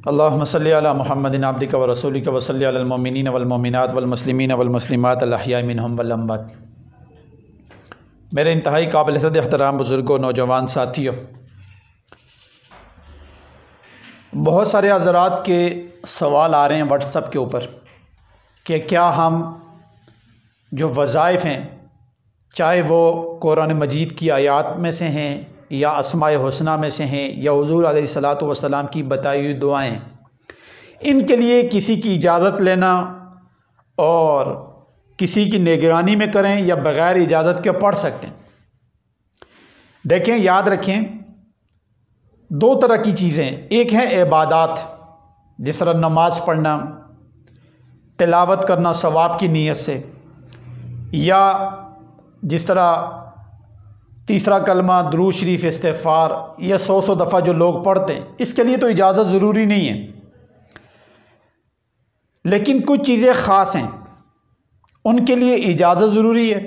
اللہم صلی علی محمد عبدک و رسولک و صلی علی المؤمنین والمؤمنات والمسلمین والمسلمات الاحیاء منہم والاموات۔ میرے انتہائی قابل عزت احترام بزرگوں، نوجوان ساتھیوں، بہت سارے حضرات کے سوال آ رہے ہیں واٹس ایپ کے اوپر کہ کیا ہم جو وظائف ہیں، چاہے وہ قرآن مجید کی آیات میں سے ہیں یا اسماء حسنہ میں سے ہیں یا حضور علیہ الصلاۃ والسلام کی بتائی ہوئی دعائیں، ان کے لیے کسی کی اجازت لینا اور کسی کی نگرانی میں کریں یا بغیر اجازت کے پڑھ سکتے ہیں؟ دیکھیں، یاد رکھیں، دو طرح کی چیزیں، ایک ہے عبادات، جس طرح نماز پڑھنا، تلاوت کرنا ثواب کی نیت سے، یا جس طرح تیسرا کلمہ درود شریف استغفار یا 100 دفعہ جو لوگ پڑھتے ہیں، اس کے لیے تو اجازت ضروری نہیں ہے، لیکن کچھ چیزیں خاص ہیں، ان کے لیے اجازت ضروری ہے۔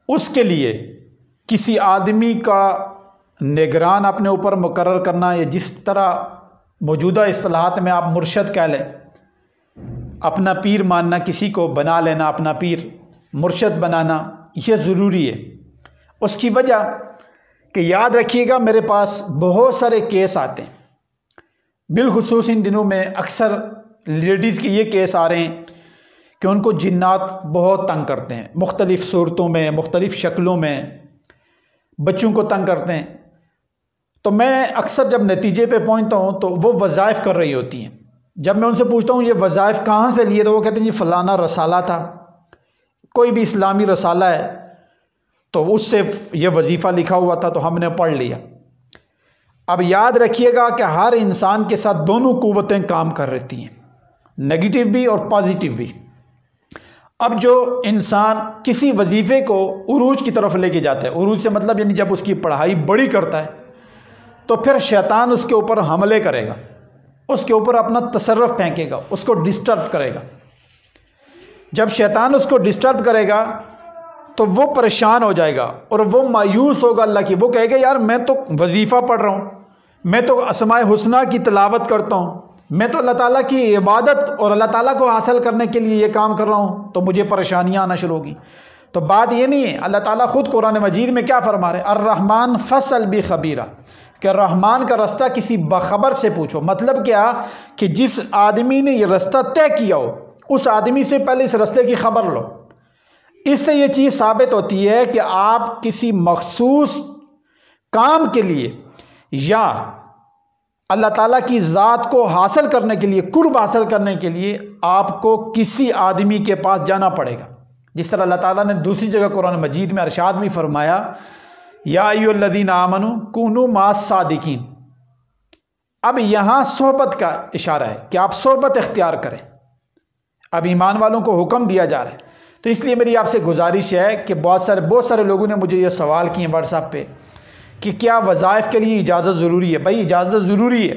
اس کے لیے کسی آدمی کا نگران اپنے اوپر مقرر کرنا، یا جس طرح موجودہ اصطلاحات میں آپ مرشد کہہ لیں، اپنا پیر ماننا، کسی کو بنا لینا اپنا پیر، مرشد بنانا، یہ ضروری ہے۔ اس کی وجہ کہ یاد رکھیے گا، میرے پاس بہت سارے کیس آتے ہیں، بالخصوص ان دنوں میں اکثر لیڈیز کے یہ کیس آ رہے ہیں کہ ان کو جنات بہت تنگ کرتے ہیں، مختلف صورتوں میں، مختلف شکلوں میں بچوں کو تنگ کرتے ہیں۔ تو میں اکثر جب نتیجے پہ پہنچتا ہوں تو وہ وظائف کر رہی ہوتی ہیں۔ جب میں ان سے پوچھتا ہوں یہ وظائف کہاں سے لیے، تو وہ کہتے ہیں یہ فلانا رسالہ تھا، کوئی بھی اسلامی رسالہ ہے تو اس سے یہ وظیفہ لکھا ہوا تھا تو ہم نے پڑھ لیا۔ اب یاد رکھیے گا کہ ہر انسان کے ساتھ دونوں قوتیں کام کر رہتی ہیں، نگیٹو بھی اور پازیٹیو بھی۔ اب جو انسان کسی وظیفے کو عروج کی طرف لے کے جاتا ہے، عروج سے مطلب یعنی جب اس کی پڑھائی بڑی کرتا ہے، تو پھر شیطان اس کے اوپر حملے کرے گا، اس کے اوپر اپنا تصرف پھینکے گا، اس کو ڈسٹرب کرے گا۔ جب شیطان اس کو ڈسٹرب کرے گا تو وہ پریشان ہو جائے گا اور وہ مایوس ہوگا اللہ کی، وہ کہے گا یار میں تو وظیفہ پڑھ رہا ہوں، میں تو اسماء حسنہ کی تلاوت کرتا ہوں، میں تو اللہ تعالیٰ کی عبادت اور اللہ تعالیٰ کو حاصل کرنے کے لیے یہ کام کر رہا ہوں، تو مجھے پریشانیاں آنا شروع ہوگی۔ تو بات یہ نہیں ہے، اللہ تعالیٰ خود قرآن مجید میں کیا فرما رہے ہیں؟ الرحمن فاسأل بخبیرہ، کہ رحمان کا رستہ کسی باخبر سے پوچھو۔ مطلب کیا کہ جس آدمی نے یہ رستہ طے کیا ہو، اس آدمی سے پہلے اس رستے کی خبر لو۔ اس سے یہ چیز ثابت ہوتی ہے کہ آپ کسی مخصوص کام کے لیے یا اللہ تعالیٰ کی ذات کو حاصل کرنے کے لیے، قرب حاصل کرنے کے لیے آپ کو کسی آدمی کے پاس جانا پڑے گا۔ جس طرح اللہ تعالیٰ نے دوسری جگہ قرآن مجید میں ارشاد بھی فرمایا، یا ایھا الذین آمنوا کونوا مع الصادقین۔ اب یہاں صحبت کا اشارہ ہے کہ آپ صحبت اختیار کریں۔ اب ایمان والوں کو حکم دیا جا رہا ہے، تو اس لیے میری آپ سے گزارش ہے کہ بہت سارے لوگوں نے مجھے یہ سوال کیے واٹس ایپ پہ کہ کیا وظائف کے لیے اجازت ضروری ہے؟ بھائی اجازت ضروری ہے۔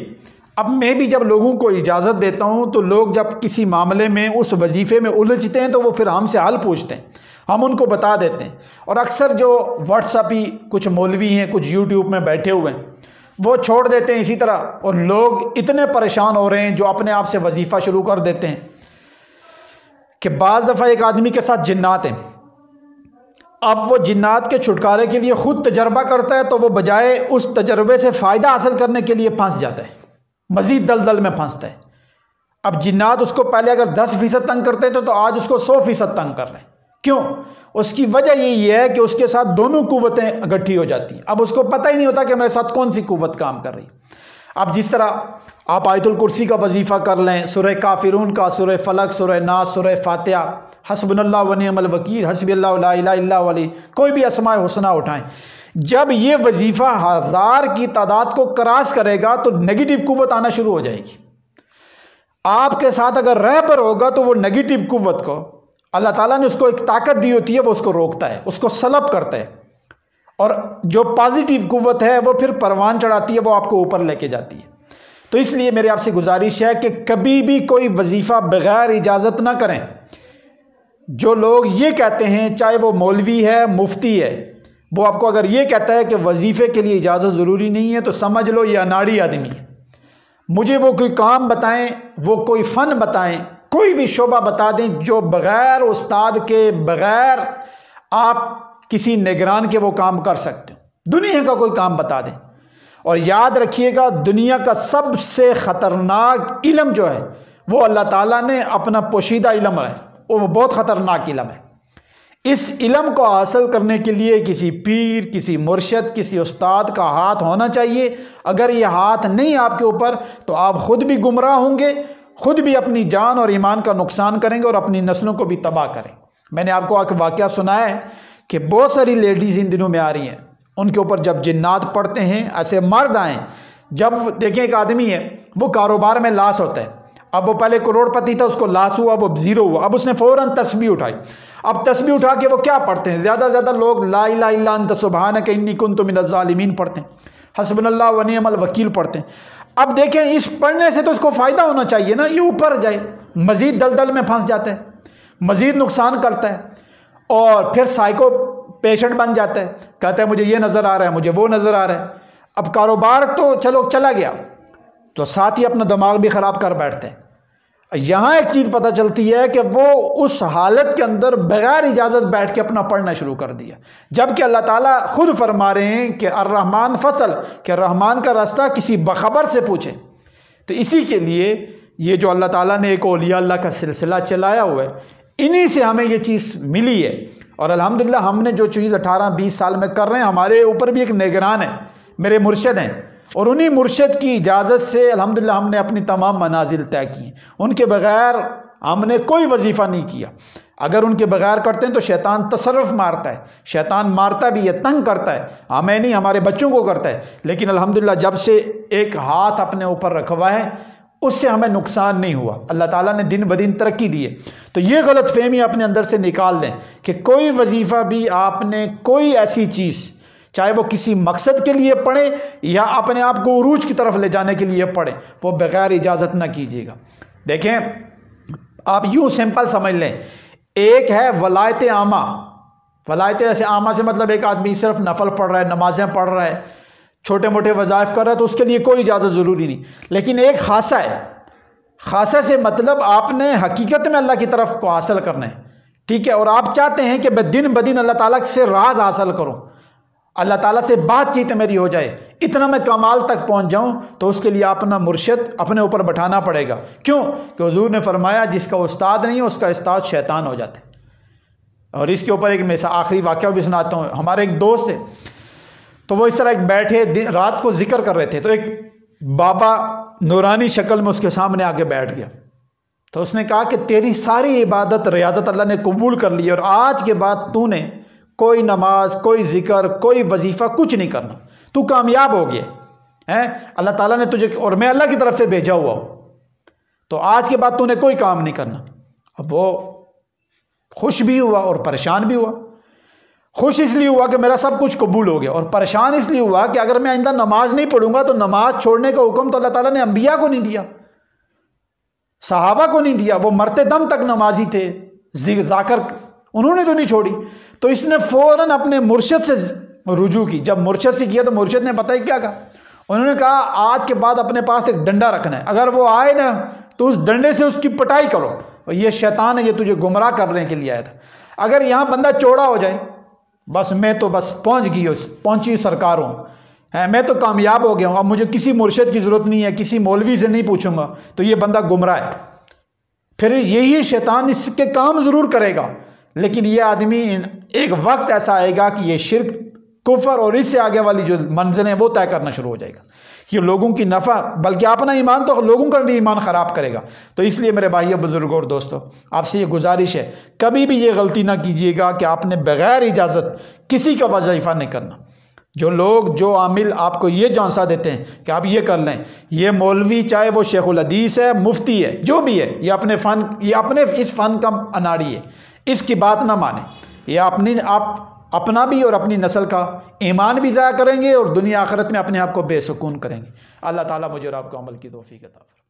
اب میں بھی جب لوگوں کو اجازت دیتا ہوں تو لوگ جب کسی معاملے میں اس وظیفے میں الجھتے ہیں تو وہ پھر ہم سے حل پوچھتے ہیں، ہم ان کو بتا دیتے ہیں۔ اور اکثر جو واٹس ایپ ہی کچھ مولوی ہیں، کچھ یوٹیوب میں بیٹھے ہوئے ہیں، وہ چھوڑ دیتے ہیں اسی طرح، اور لوگ اتنے پریشان ہو رہے ہیں جو اپنے آپ سے وظیفہ شروع کر دیتے ہیں کہ بعض دفعہ ایک آدمی کے ساتھ جنات ہیں، اب وہ جنات کے چھٹکارے کے لیے خود تجربہ کرتا ہے تو وہ بجائے اس تجربے سے فائدہ حاصل کرنے کے لیے پھنس جاتا ہے، مزید دلدل میں پھنستا ہے۔ اب جنات اس کو پہلے اگر 10% تنگ کرتے تھے تو آج اس کو 100% تنگ کر رہے ہیں۔ کیوں؟ اس کی وجہ یہی ہے کہ اس کے ساتھ دونوں قوتیں اکٹھی ہو جاتی ہیں، اب اس کو پتہ ہی نہیں ہوتا کہ میرے ساتھ کون سی قوت کام کر رہی ہے۔ اب جس طرح آپ آیت الکرسی کا وظیفہ کر لیں، سورہ کافرون کا، سورہ فلق، سورہ ناس، سورہ فاتحہ، حسبنا اللہ و نعم الوکیل، حسبی اللہ لا الہ الا هو علیہ، کوئی بھی اسماء حسنہ اٹھائیں۔ جب یہ وظیفہ 1000 کی تعداد کو کراس کرے گا تو نگیٹو قوت آنا شروع ہو جائے گی۔ آپ کے ساتھ اگر رہبر ہوگا تو وہ نگیٹو قوت کو اللہ تعالیٰ نے اس کو ایک طاقت دی ہوتی ہے، وہ اس کو روکتا ہے، اس کو سلب کرتا ہے، اور جو پازیٹیو قوت ہے وہ پھر پروان چڑھاتی ہے، وہ آپ کو اوپر لے کے جاتی ہے۔ تو اس لیے میرے آپ سے گزارش ہے کہ کبھی بھی کوئی وظیفہ بغیر اجازت نہ کریں۔ جو لوگ یہ کہتے ہیں، چاہے وہ مولوی ہے، مفتی ہے، وہ آپ کو اگر یہ کہتا ہے کہ وظیفے کے لیے اجازت ضروری نہیں ہے تو سمجھ لو یہ اناڑی آدمی ہے۔ مجھے وہ کوئی کام بتائیں، وہ کوئی فن بتائیں، کوئی بھی شعبہ بتا دیں جو بغیر استاد کے، بغیر آپ کسی نگران کے وہ کام کر سکتے ہو، دنیا کا کوئی کام بتا دیں۔ اور یاد رکھیے گا، دنیا کا سب سے خطرناک علم جو ہے وہ اللہ تعالیٰ نے اپنا پوشیدہ علم ہے، وہ بہت خطرناک علم ہے۔ اس علم کو حاصل کرنے کے لیے کسی پیر، کسی مرشد، کسی استاد کا ہاتھ ہونا چاہیے۔ اگر یہ ہاتھ نہیں آپ کے اوپر تو آپ خود بھی گمراہ ہوں گے، خود بھی اپنی جان اور ایمان کا نقصان کریں گے اور اپنی نسلوں کو بھی تباہ کریں۔ میں نے آپ کو ایک واقعہ سنایا ہے کہ بہت ساری لیڈیز ان دنوں میں آ رہی ہیں، ان کے اوپر جب جنات پڑتے ہیں، ایسے مرد آئیں، جب دیکھیں ایک آدمی ہے وہ کاروبار میں لاس ہوتا ہے، اب وہ پہلے کروڑ پتی تھا، اس کو لاس ہوا، وہ زیرو ہوا، اب اس نے فوراً تسبیح اٹھائی۔ اب تسبیح اٹھا کے وہ کیا پڑھتے ہیں؟ زیادہ زیادہ لوگ لا الہ الا انت سبحانک انی کنت من الظالمین پڑھتے ہیں، حسبنا اللہ ونعم الوکیل پڑھتے ہیں۔ اب دیکھیں اس پڑھنے سے تو اس کو فائدہ ہونا چاہیے نا، یہ اوپر جائے، مزید دلدل میں پھنس جاتا ہے، مزید نقصان کرتا ہے، اور پھر سائیکو پیشنٹ بن جاتا ہے، کہتا ہے مجھے یہ نظر آ رہا ہے، مجھے وہ نظر آ رہا ہے۔ اب کاروبار تو چلو چلا گیا، تو ساتھ ہی اپنا دماغ بھی خراب کر بیٹھتے ہیں۔ یہاں ایک چیز پتہ چلتی ہے کہ وہ اس حالت کے اندر بغیر اجازت بیٹھ کے اپنا پڑھنا شروع کر دیا، جبکہ اللہ تعالیٰ خود فرما رہے ہیں کہ الرحمن فصل، کہ رحمان کا راستہ کسی بخبر سے پوچھیں۔ تو اسی کے لیے یہ جو اللہ تعالیٰ نے ایک اولیاء اللہ کا سلسلہ چلایا ہوا ہے، انہی سے ہمیں یہ چیز ملی ہے۔ اور الحمدللہ ہم نے جو چیز 18-20 سال میں کر رہے ہیں، ہمارے اوپر بھی ایک نگران ہے، میرے مرشد ہیں، اور انہی مرشد کی اجازت سے الحمدللہ ہم نے اپنی تمام منازل طے کی ہیں۔ ان کے بغیر ہم نے کوئی وظیفہ نہیں کیا۔ اگر ان کے بغیر کرتے ہیں تو شیطان تصرف مارتا ہے، شیطان مارتا بھی ہے، تنگ کرتا ہے، ہمیں نہیں، ہمارے بچوں کو کرتا ہے۔ لیکن الحمدللہ جب سے ایک ہاتھ اپنے اوپر رکھوا ہے، اس سے ہمیں نقصان نہیں ہوا، اللہ تعالیٰ نے دن بدن ترقی دی ہے۔ تو یہ غلط فہمی اپنے اندر سے نکال دیں کہ کوئی وظیفہ بھی آپ نے، کوئی ایسی چیز، چاہے وہ کسی مقصد کے لیے پڑھیں یا اپنے آپ کو عروج کی طرف لے جانے کے لیے پڑھیں، وہ بغیر اجازت نہ کیجیے گا۔ دیکھیں آپ یوں سمپل سمجھ لیں، ایک ہے ولایت عامہ، ولایت ایسے عامہ سے مطلب ایک آدمی صرف نفل پڑھ رہا ہے، نمازیں پڑھ رہا ہے، چھوٹے موٹے وظائف کر رہا ہے، تو اس کے لیے کوئی اجازت ضروری نہیں۔ لیکن ایک خاصہ ہے، خاصہ سے مطلب آپ نے حقیقت میں اللہ کی طرف کو حاصل کرنا ہے، ٹھیک ہے، اور آپ چاہتے ہیں کہ میں دن بدن اللہ تعالیٰ سے راز حاصل کروں، اللہ تعالیٰ سے بات چیت میری ہو جائے، اتنا میں کمال تک پہنچ جاؤں، تو اس کے لیے اپنا مرشد اپنے اوپر بٹھانا پڑے گا۔ کیوں؟ کہ حضور نے فرمایا جس کا استاد نہیں ہے اس کا استاد شیطان ہو جاتا ہے۔ اور اس کے اوپر ایک میں آخری واقعہ بھی سناتا ہوں۔ ہمارے ایک دوست ہے، تو وہ اس طرح ایک بیٹھے رات کو ذکر کر رہے تھے، تو ایک بابا نورانی شکل میں اس کے سامنے آ کے بیٹھ گیا، تو اس نے کہا کہ تیری ساری عبادت ریاضت اللہ نے قبول کر لی، اور آج کے بعد تو نے کوئی نماز، کوئی ذکر، کوئی وظیفہ کچھ نہیں کرنا، تو کامیاب ہو گیا ہے، اللہ تعالیٰ نے تجھے، اور میں اللہ کی طرف سے بھیجا ہوا ہوں، تو آج کے بعد تو نے کوئی کام نہیں کرنا۔ اب وہ خوش بھی ہوا اور پریشان بھی ہوا۔ خوش اس لیے ہوا کہ میرا سب کچھ قبول ہو گیا، اور پریشان اس لیے ہوا کہ اگر میں آئندہ نماز نہیں پڑھوں گا تو نماز چھوڑنے کا حکم تو اللہ تعالیٰ نے انبیاء کو نہیں دیا، صحابہ کو نہیں دیا، وہ مرتے دم تک نمازی تھے، ذاکر انہوں نے تو نہیں چھوڑی۔ تو اس نے فوراً اپنے مرشد سے رجوع کی۔ جب مرشد سے کیا تو مرشد نے پتہ ہی کیا کہا، انہوں نے کہا آج کے بعد اپنے پاس ایک ڈنڈا رکھنا ہے، اگر وہ آئے نا تو اس ڈنڈے سے اس کی پٹائی کرو، اور یہ شیطان ہے، یہ تجھے گمراہ کرنے کے لیے آیا تھا۔ اگر یہاں بندہ چوڑا ہو جائے، بس میں تو بس پہنچی سرکار ہوں، میں تو کامیاب ہو گیا ہوں، اب مجھے کسی مرشد کی ضرورت نہیں ہے، کسی مولوی سے نہیں پوچھوں گا، تو یہ بندہ گمراہ ہے۔ پھر یہی شیطان اس کے کام ضرور کرے گا، لیکن یہ آدمی ایک وقت ایسا آئے گا کہ یہ شرک، کفر اور اس سے آگے والی جو منزلیں وہ طے کرنا شروع ہو جائے گا، یہ لوگوں کی نفع، بلکہ اپنا ایمان تو لوگوں کا بھی ایمان خراب کرے گا۔ تو اس لیے میرے بھائیو، بزرگوں اور دوستو، آپ سے یہ گزارش ہے، کبھی بھی یہ غلطی نہ کیجیے گا کہ آپ نے بغیر اجازت کسی کا وظیفہ نہیں کرنا۔ جو لوگ، جو عامل آپ کو یہ جھانسا دیتے ہیں کہ آپ یہ کر لیں، یہ مولوی چاہے وہ شیخ الحدیث ہے، مفتی ہے، جو بھی ہے، یہ اپنے اس فن کا اناڑی ہے، اس کی بات نہ مانیں۔ یہ آپ اپنا بھی اور اپنی نسل کا ایمان بھی ضائع کریں گے، اور دنیا آخرت میں اپنے آپ کو بے سکون کریں گے۔ اللہ تعالیٰ مجھے اور آپ کو عمل کی توفیق عطا فرمائے۔